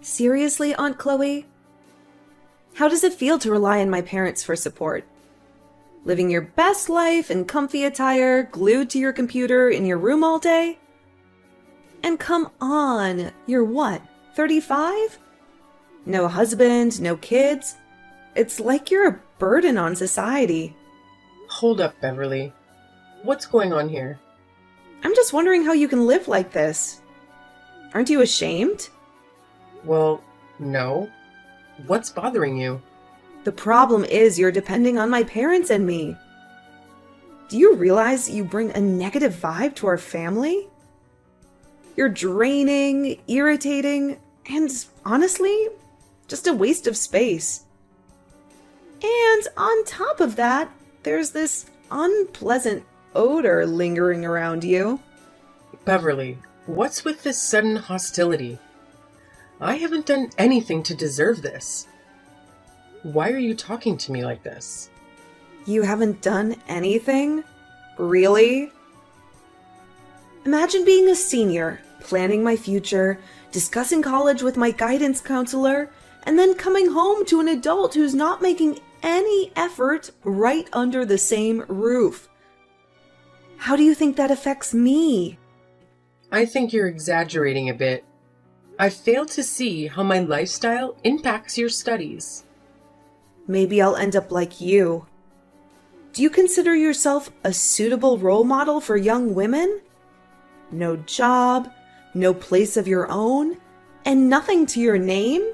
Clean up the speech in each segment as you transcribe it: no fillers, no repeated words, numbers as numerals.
Seriously, Aunt Chloe? How does it feel to rely on my parents for support? Living your best life in comfy attire, glued to your computer in your room all day? And come on, you're what, 35? No husband, no kids? It's like you're a burden on society. Hold up, Beverly. What's going on here? I'm just wondering how you can live like this. Aren't you ashamed? Well, no. What's bothering you? The problem is you're depending on my parents and me. Do you realize you bring a negative vibe to our family? You're draining, irritating, and honestly, just a waste of space. And on top of that, there's this unpleasant odor lingering around you. Beverly, what's with this sudden hostility? I haven't done anything to deserve this. Why are you talking to me like this? You haven't done anything? Really? Imagine being a senior, planning my future, discussing college with my guidance counselor, and then coming home to an adult who's not making any effort right under the same roof. How do you think that affects me? I think you're exaggerating a bit. I fail to see how my lifestyle impacts your studies. Maybe I'll end up like you. Do you consider yourself a suitable role model for young women? No job, no place of your own, and nothing to your name?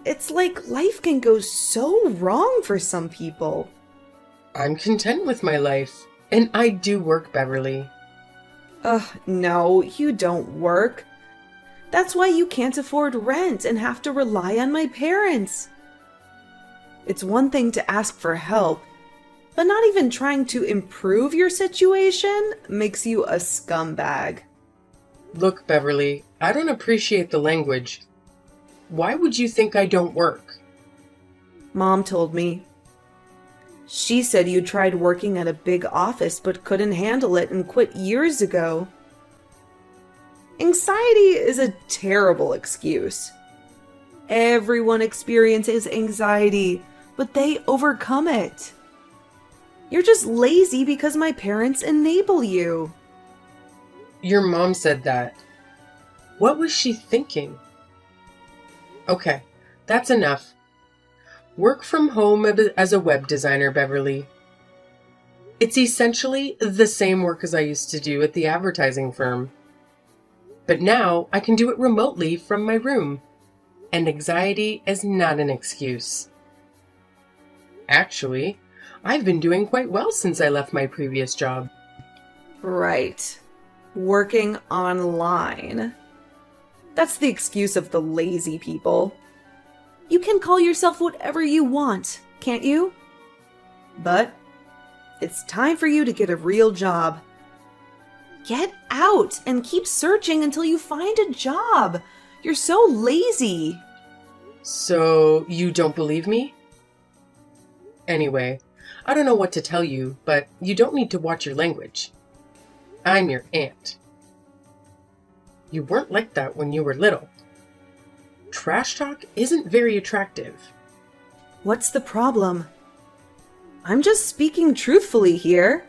It's like life can go so wrong for some people. I'm content with my life, and I do work, Beverly. No, you don't work. That's why you can't afford rent and have to rely on my parents. It's one thing to ask for help, but not even trying to improve your situation makes you a scumbag. Look, Beverly, I don't appreciate the language. Why would you think I don't work? Mom told me. She said you tried working at a big office but couldn't handle it and quit years ago. Anxiety is a terrible excuse. Everyone experiences anxiety, but they overcome it. You're just lazy because my parents enable you. Your mom said that. What was she thinking? Okay, that's enough. Work from home as a web designer, Beverly. It's essentially the same work as I used to do at the advertising firm. But now I can do it remotely from my room, and anxiety is not an excuse. Actually, I've been doing quite well since I left my previous job. Right. Working online. That's the excuse of the lazy people. You can call yourself whatever you want, can't you? But it's time for you to get a real job. Get out and keep searching until you find a job. You're so lazy. So, you don't believe me? Anyway, I don't know what to tell you, but you don't need to watch your language. I'm your aunt. You weren't like that when you were little. Trash talk isn't very attractive. What's the problem? I'm just speaking truthfully here.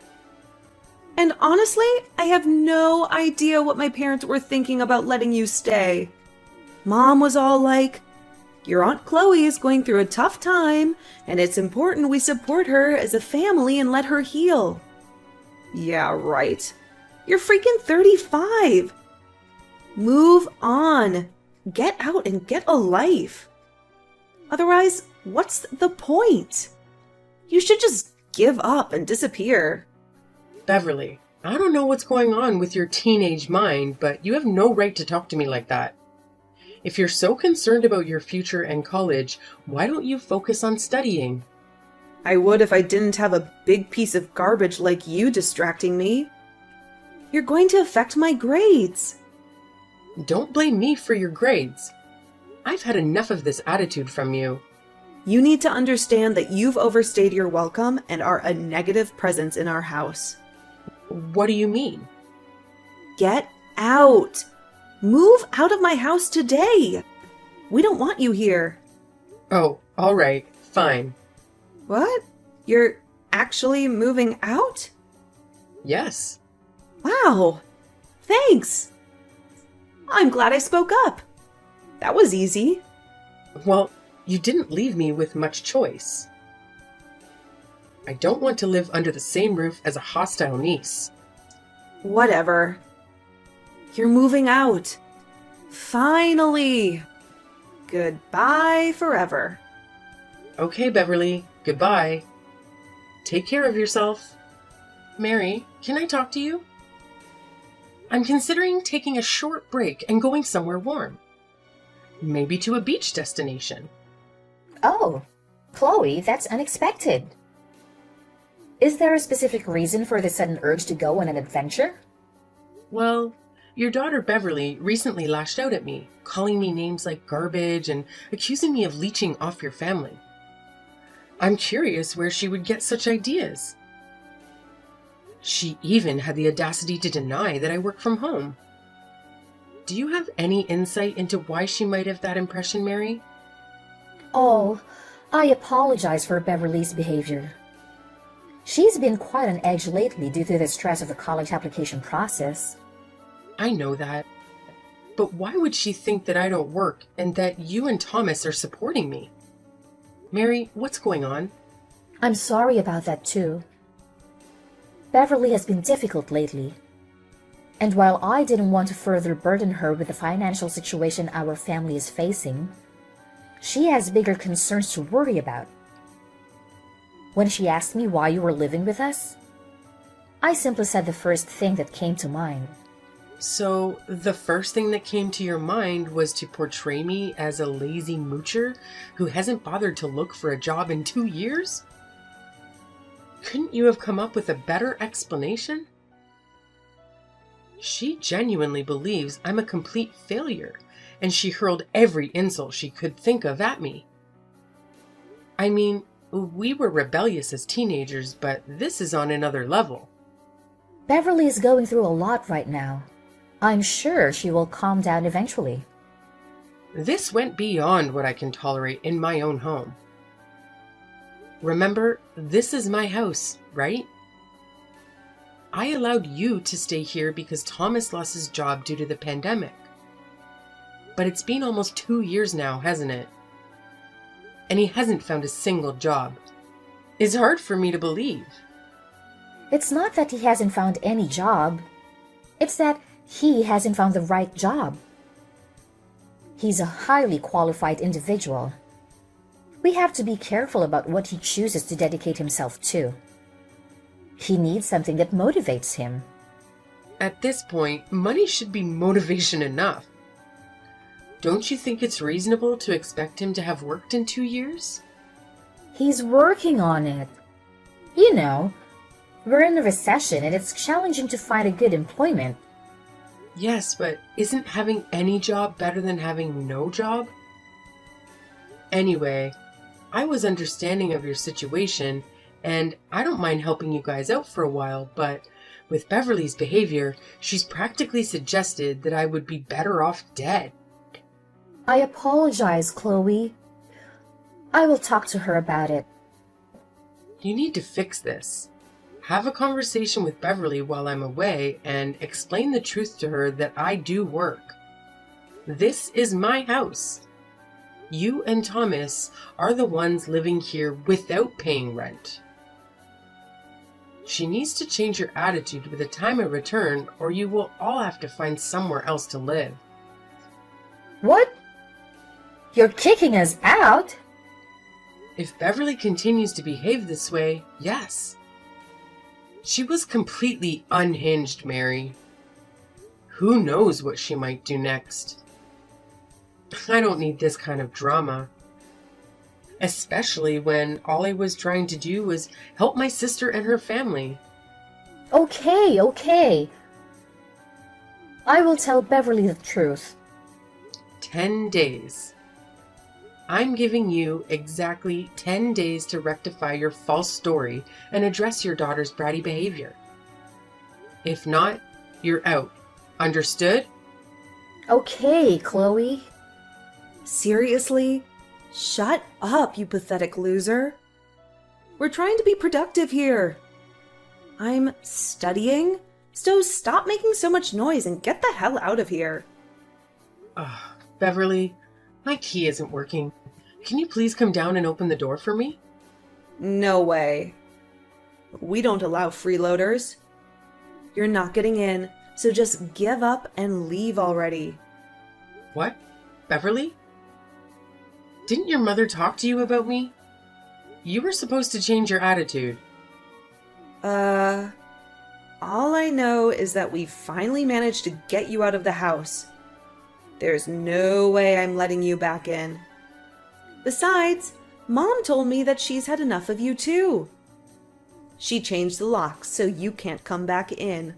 And honestly, I have no idea what my parents were thinking about letting you stay. Mom was all like, "Your Aunt Chloe is going through a tough time, and it's important we support her as a family and let her heal." Yeah, right. You're freaking 35. Move on. Get out and get a life. Otherwise, what's the point? You should just give up and disappear. Beverly, I don't know what's going on with your teenage mind, but you have no right to talk to me like that. If you're so concerned about your future and college, why don't you focus on studying? I would if I didn't have a big piece of garbage like you distracting me. You're going to affect my grades. Don't blame me for your grades. I've had enough of this attitude from you. You need to understand that you've overstayed your welcome and are a negative presence in our house. What do you mean? Get out! Move out of my house today. We don't want you here. Oh, all right, fine. What? You're actually moving out? Yes. Wow. Thanks. I'm glad I spoke up. That was easy. Well, you didn't leave me with much choice. I don't want to live under the same roof as a hostile niece. Whatever. You're moving out. Finally. Goodbye forever. Okay, Beverly, goodbye. Take care of yourself. Mary, can I talk to you? I'm considering taking a short break and going somewhere warm. Maybe to a beach destination. Oh, Chloe, that's unexpected. Is there a specific reason for the sudden urge to go on an adventure? Well, your daughter Beverly recently lashed out at me, calling me names like garbage and accusing me of leeching off your family. I'm curious where she would get such ideas. She even had the audacity to deny that I work from home. Do you have any insight into why she might have that impression, Mary? Oh, I apologize for Beverly's behavior. She's been quite on edge lately due to the stress of the college application process. I know that. But why would she think that I don't work and that you and Thomas are supporting me? Mary, what's going on? I'm sorry about that too. Beverly has been difficult lately. And while I didn't want to further burden her with the financial situation our family is facing, she has bigger concerns to worry about. When she asked me why you were living with us, I simply said the first thing that came to mind. So, the first thing that came to your mind was to portray me as a lazy moocher who hasn't bothered to look for a job in 2 years? Couldn't you have come up with a better explanation? She genuinely believes I'm a complete failure, and she hurled every insult she could think of at me. I mean, we were rebellious as teenagers, but this is on another level. Beverly is going through a lot right now. I'm sure she will calm down eventually. This went beyond what I can tolerate in my own home. Remember, this is my house, right? I allowed you to stay here because Thomas lost his job due to the pandemic. But it's been almost 2 years now, hasn't it? And he hasn't found a single job. It's hard for me to believe. It's not that he hasn't found any job. It's that he hasn't found the right job. He's a highly qualified individual. We have to be careful about what he chooses to dedicate himself to. He needs something that motivates him. At this point, money should be motivation enough. Don't you think it's reasonable to expect him to have worked in 2 years? He's working on it. You know, we're in a recession and it's challenging to find a good employment. Yes, but isn't having any job better than having no job? Anyway, I was understanding of your situation, and I don't mind helping you guys out for a while, but with Beverly's behavior, she's practically suggested that I would be better off dead. I apologize, Chloe. I will talk to her about it. You need to fix this. Have a conversation with Beverly while I'm away and explain the truth to her that I do work. This is my house. You and Thomas are the ones living here without paying rent. She needs to change your attitude by the time I return, or you will all have to find somewhere else to live. What? You're kicking us out? If Beverly continues to behave this way, yes. She was completely unhinged, Mary. Who knows what she might do next? I don't need this kind of drama. Especially when all I was trying to do was help my sister and her family. Okay. I will tell Beverly the truth. 10 days. I'm giving you exactly 10 days to rectify your false story and address your daughter's bratty behavior. If not, you're out. Understood? Okay, Chloe. Seriously? Shut up, you pathetic loser. We're trying to be productive here. I'm studying, so stop making so much noise and get the hell out of here. Beverly, my key isn't working. Can you please come down and open the door for me? No way. We don't allow freeloaders. You're not getting in, so just give up and leave already. What? Beverly? Didn't your mother talk to you about me? You were supposed to change your attitude. All I know is that we finally managed to get you out of the house. There's no way I'm letting you back in. Besides, Mom told me that she's had enough of you too. She changed the locks so you can't come back in.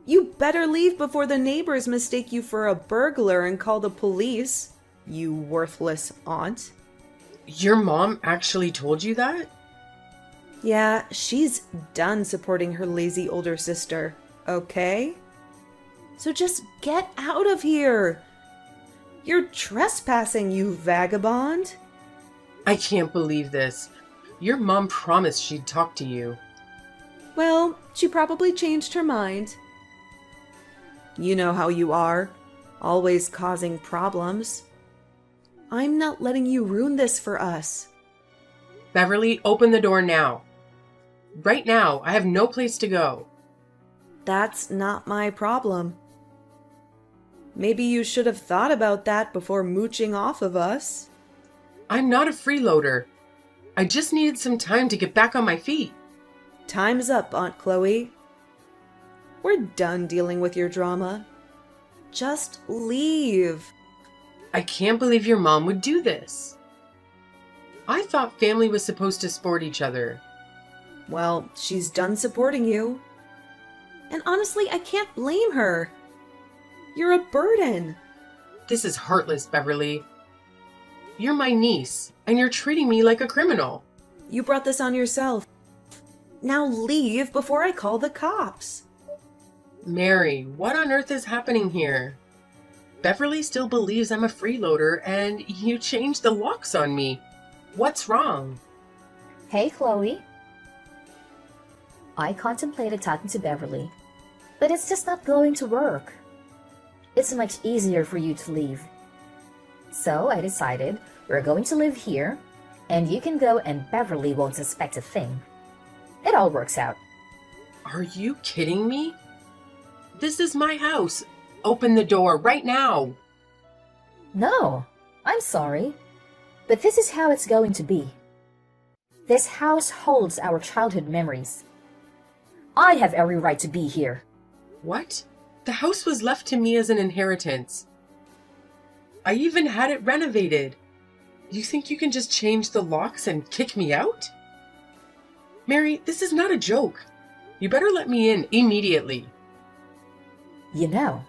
You better leave before the neighbors mistake you for a burglar and call the police, you worthless aunt. Your mom actually told you that? Yeah, she's done supporting her lazy older sister, okay? So just get out of here. You're trespassing, you vagabond. I can't believe this. Your mom promised she'd talk to you. Well, she probably changed her mind. You know how you are, always causing problems. I'm not letting you ruin this for us. Beverly, open the door now. Right now, I have no place to go. That's not my problem. Maybe you should have thought about that before mooching off of us. I'm not a freeloader. I just needed some time to get back on my feet. Time's up, Aunt Chloe. We're done dealing with your drama. Just leave. I can't believe your mom would do this. I thought family was supposed to support each other. Well, she's done supporting you. And honestly, I can't blame her. You're a burden. This is heartless, Beverly. You're my niece, and you're treating me like a criminal. You brought this on yourself. Now leave before I call the cops. Mary, what on earth is happening here? Beverly still believes I'm a freeloader, and you changed the locks on me. What's wrong? Hey, Chloe. I contemplated talking to Beverly, but it's just not going to work. It's much easier for you to leave. So I decided we're going to live here, and you can go and Beverly won't suspect a thing. It all works out. Are you kidding me? This is my house. Open the door right now. No, I'm sorry, but this is how it's going to be. This house holds our childhood memories. I have every right to be here. What? The house was left to me as an inheritance. I even had it renovated. You think you can just change the locks and kick me out? Mary, this is not a joke. You better let me in immediately. You know,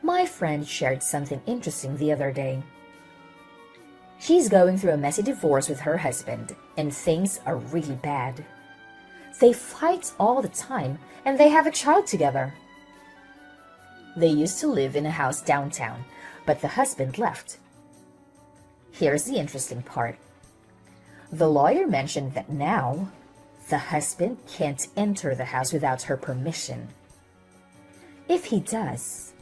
my friend shared something interesting the other day. She's going through a messy divorce with her husband, and things are really bad. They fight all the time, and they have a child together. They used to live in a house downtown, but the husband left. Here's the interesting part. The lawyer mentioned that now, the husband can't enter the house without her permission. If he does,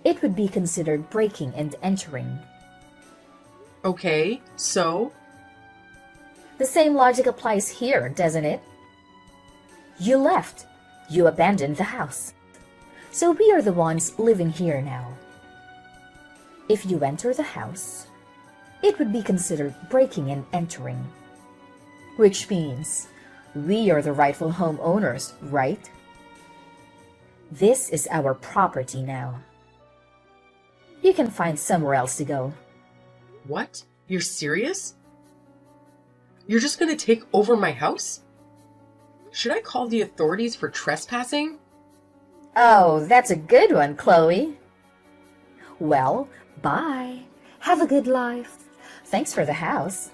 it would be considered breaking and entering. Okay, so? The same logic applies here, doesn't it? You left. You abandoned the house. So we are the ones living here now. If you enter the house, it would be considered breaking and entering. Which means we are the rightful homeowners, right? This is our property now. You can find somewhere else to go. What? You're serious? You're just gonna take over my house? Should I call the authorities for trespassing? Oh, that's a good one, Chloe. Well, bye. Have a good life. Thanks for the house.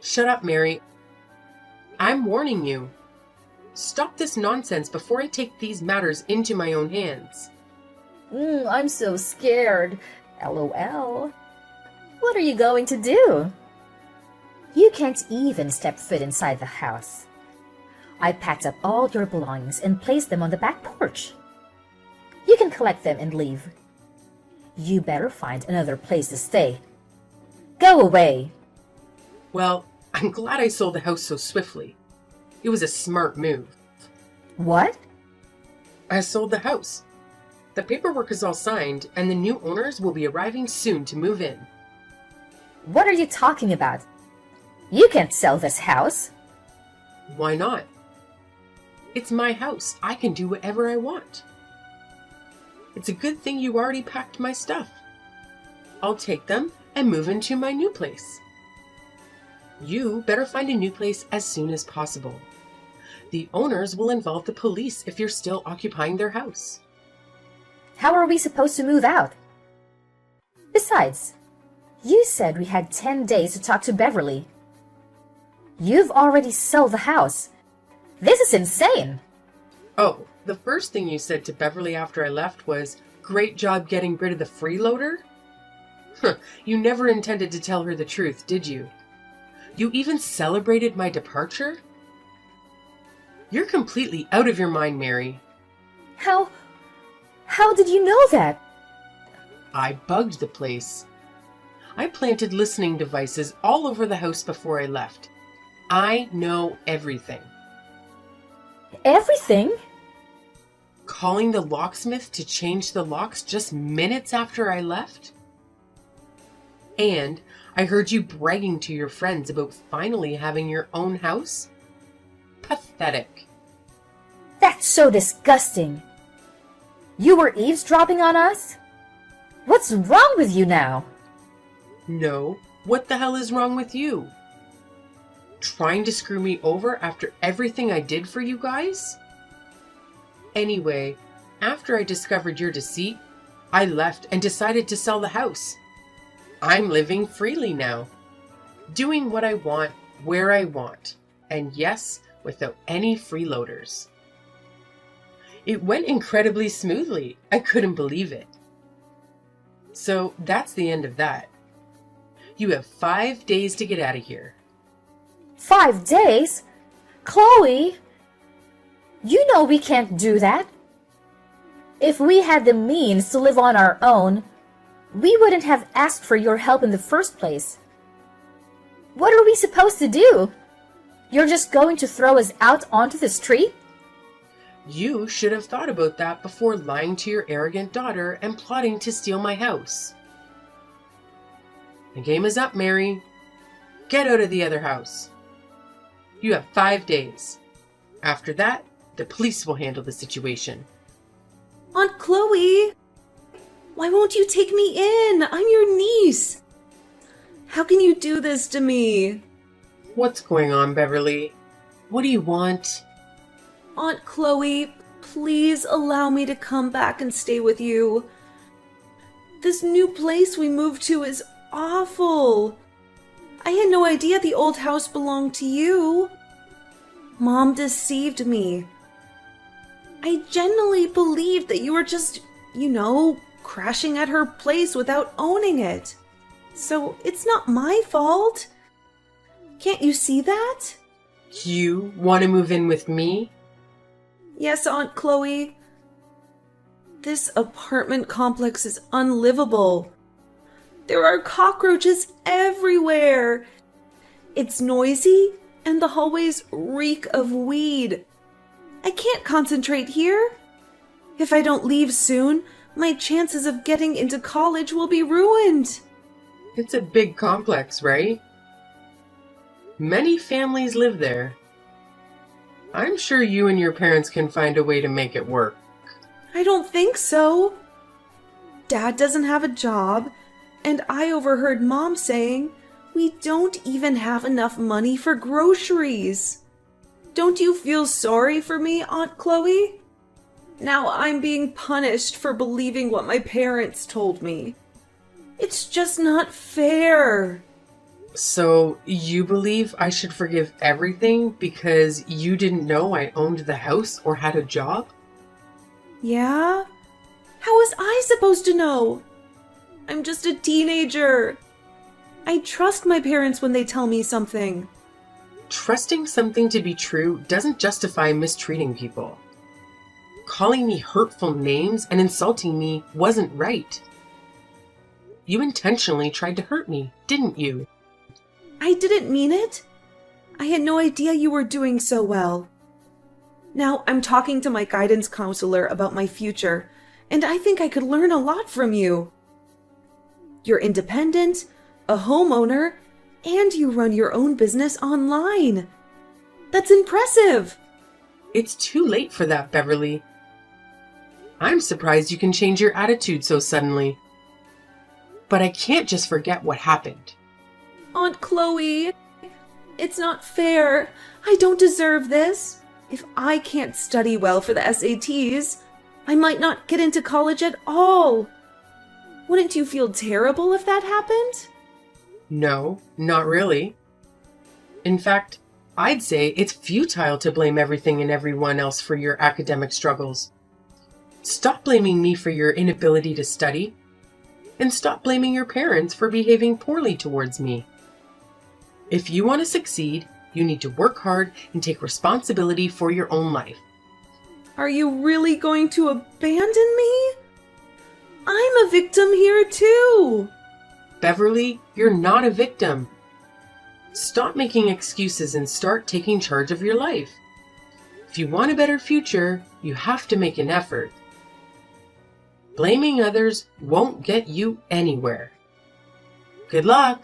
Shut up, Mary. I'm warning you. Stop this nonsense before I take these matters into my own hands. I'm so scared. LOL. What are you going to do? You can't even step foot inside the house. I packed up all your belongings and placed them on the back porch. You can collect them and leave. You better find another place to stay. Go away. Well, I'm glad I sold the house so swiftly. It was a smart move. What? I sold the house. The paperwork is all signed, and the new owners will be arriving soon to move in. What are you talking about? You can't sell this house. Why not? It's my house. I can do whatever I want. It's a good thing you already packed my stuff. I'll take them and move into my new place. You better find a new place as soon as possible. The owners will involve the police if you're still occupying their house. How are we supposed to move out? Besides, you said we had 10 days to talk to Beverly. You've already sold the house. This is insane. Oh, the first thing you said to Beverly after I left was, "Great job getting rid of the freeloader?" You never intended to tell her the truth, did you? You even celebrated my departure? You're completely out of your mind, Mary. How did you know that? I bugged the place. I planted listening devices all over the house before I left. I know everything. Everything? Calling the locksmith to change the locks just minutes after I left? And I heard you bragging to your friends about finally having your own house? Pathetic. That's so disgusting. You were eavesdropping on us? What's wrong with you now? No, what the hell is wrong with you? Trying to screw me over after everything I did for you guys? Anyway, after I discovered your deceit, I left and decided to sell the house. I'm living freely now, doing what I want, where I want, and yes, without any freeloaders. It went incredibly smoothly. I couldn't believe it. So that's the end of that. You have 5 days to get out of here. 5 days? Chloe! You know we can't do that. If we had the means to live on our own, we wouldn't have asked for your help in the first place. What are we supposed to do? You're just going to throw us out onto the street? You should have thought about that before lying to your arrogant daughter and plotting to steal my house. The game is up, Mary. Get out of the other house. You have 5 days. After that, the police will handle the situation. Aunt Chloe! Why won't you take me in? I'm your niece. How can you do this to me? What's going on, Beverly? What do you want? Aunt Chloe, please allow me to come back and stay with you. This new place we moved to is awful. I had no idea the old house belonged to you. Mom deceived me. I genuinely believed that you were just, crashing at her place without owning it. So it's not my fault. Can't you see that? You want to move in with me? Yes, Aunt Chloe. This apartment complex is unlivable. There are cockroaches everywhere. It's noisy, and the hallways reek of weed. I can't concentrate here. If I don't leave soon, my chances of getting into college will be ruined. It's a big complex, right? Many families live there. I'm sure you and your parents can find a way to make it work. I don't think so. Dad doesn't have a job, and I overheard Mom saying we don't even have enough money for groceries. Don't you feel sorry for me, Aunt Chloe? Now I'm being punished for believing what my parents told me. It's just not fair. So, you believe I should forgive everything because you didn't know I owned the house or had a job? Yeah? How was I supposed to know? I'm just a teenager. I trust my parents when they tell me something. Trusting something to be true doesn't justify mistreating people. Calling me hurtful names and insulting me wasn't right. You intentionally tried to hurt me, didn't you? I didn't mean it. I had no idea you were doing so well. Now I'm talking to my guidance counselor about my future, and I think I could learn a lot from you. You're independent, a homeowner, and you run your own business online. That's impressive. It's too late for that, Beverly. I'm surprised you can change your attitude so suddenly. But I can't just forget what happened. Aunt Chloe, it's not fair. I don't deserve this. If I can't study well for the SATs, I might not get into college at all. Wouldn't you feel terrible if that happened? No, not really. In fact, I'd say it's futile to blame everything and everyone else for your academic struggles. Stop blaming me for your inability to study, and stop blaming your parents for behaving poorly towards me. If you want to succeed, you need to work hard and take responsibility for your own life. Are you really going to abandon me? I'm a victim here too. Beverly, you're not a victim. Stop making excuses and start taking charge of your life. If you want a better future, you have to make an effort. Blaming others won't get you anywhere. Good luck.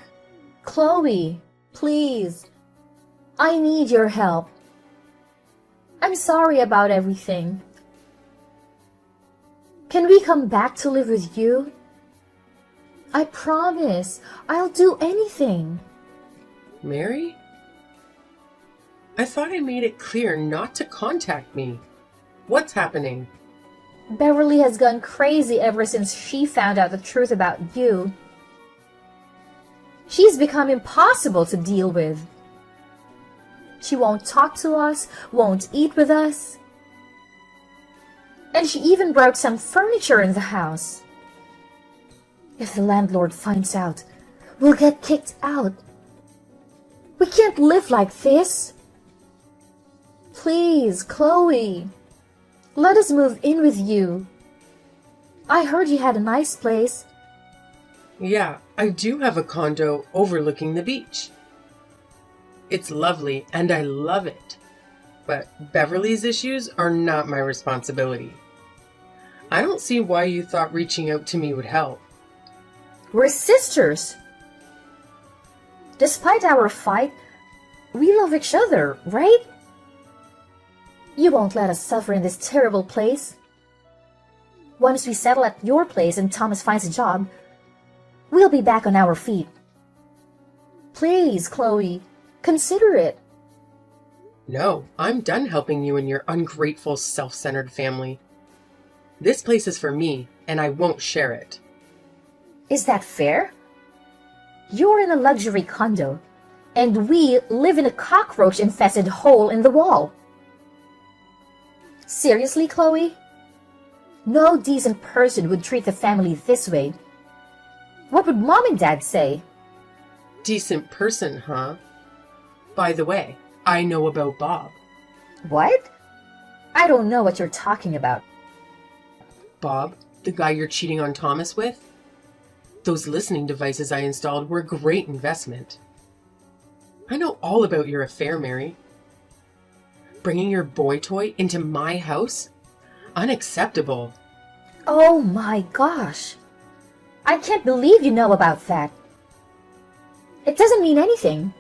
Chloe, please. I need your help. I'm sorry about everything. Can we come back to live with you? I promise, I'll do anything. Mary? I thought I made it clear not to contact me. What's happening? Beverly has gone crazy ever since she found out the truth about you. She's become impossible to deal with. She won't talk to us, won't eat with us. And she even broke some furniture in the house. If the landlord finds out, we'll get kicked out. We can't live like this. Please, Chloe, let us move in with you. I heard you had a nice place. Yeah, I do have a condo overlooking the beach. It's lovely and I love it. But Beverly's issues are not my responsibility. I don't see why you thought reaching out to me would help. We're sisters. Despite our fight, we love each other, right? You won't let us suffer in this terrible place. Once we settle at your place and Thomas finds a job, we'll be back on our feet. Please, Chloe, consider it. No, I'm done helping you and your ungrateful, self-centered family. This place is for me, and I won't share it. Is that fair? You're in a luxury condo, and we live in a cockroach-infested hole in the wall. Seriously, Chloe? No decent person would treat the family this way. What would Mom and Dad say? Decent person, huh? By the way, I know about Bob. What? I don't know what you're talking about. Bob, the guy you're cheating on Thomas with? Those listening devices I installed were a great investment. I know all about your affair, Mary. Bringing your boy toy into my house? Unacceptable. Oh my gosh. I can't believe you know about that. It doesn't mean anything.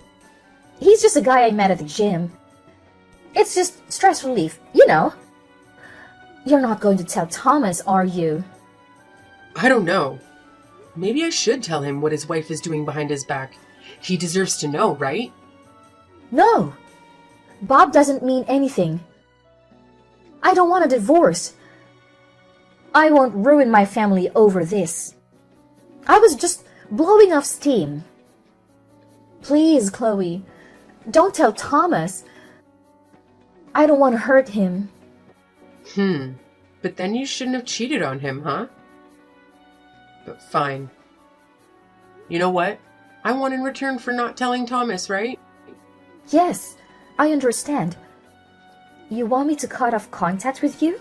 He's just a guy I met at the gym. It's just stress relief, you know. You're not going to tell Thomas, are you? I don't know. Maybe I should tell him what his wife is doing behind his back. He deserves to know, right? No. Bob doesn't mean anything. I don't want a divorce. I won't ruin my family over this. I was just blowing off steam. Please, Chloe, don't tell Thomas. I don't want to hurt him. But then you shouldn't have cheated on him, huh? But fine. You know what? I want in return for not telling Thomas, right? Yes, I understand. You want me to cut off contact with you?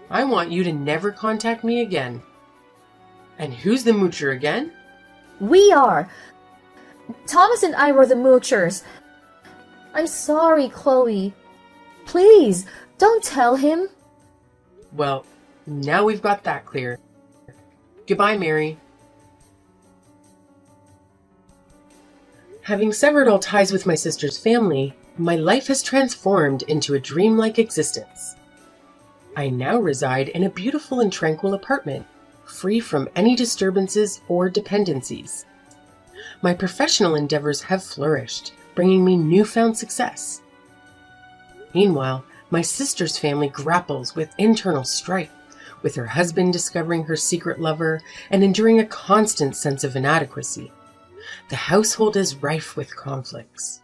I want you to never contact me again. And who's the moocher again? We are. Thomas and I were the moochers. I'm sorry, Chloe. Please, don't tell him. Well, now we've got that clear. Goodbye, Mary. Having severed all ties with my sister's family, my life has transformed into a dreamlike existence. I now reside in a beautiful and tranquil apartment, free from any disturbances or dependencies. My professional endeavors have flourished, bringing me newfound success. Meanwhile, my sister's family grapples with internal strife, with her husband discovering her secret lover and enduring a constant sense of inadequacy. The household is rife with conflicts.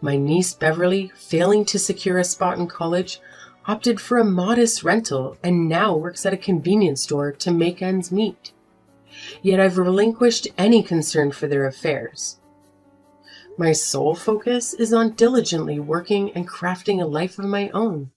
My niece Beverly, failing to secure a spot in college, opted for a modest rental and now works at a convenience store to make ends meet. Yet I've relinquished any concern for their affairs. My sole focus is on diligently working and crafting a life of my own.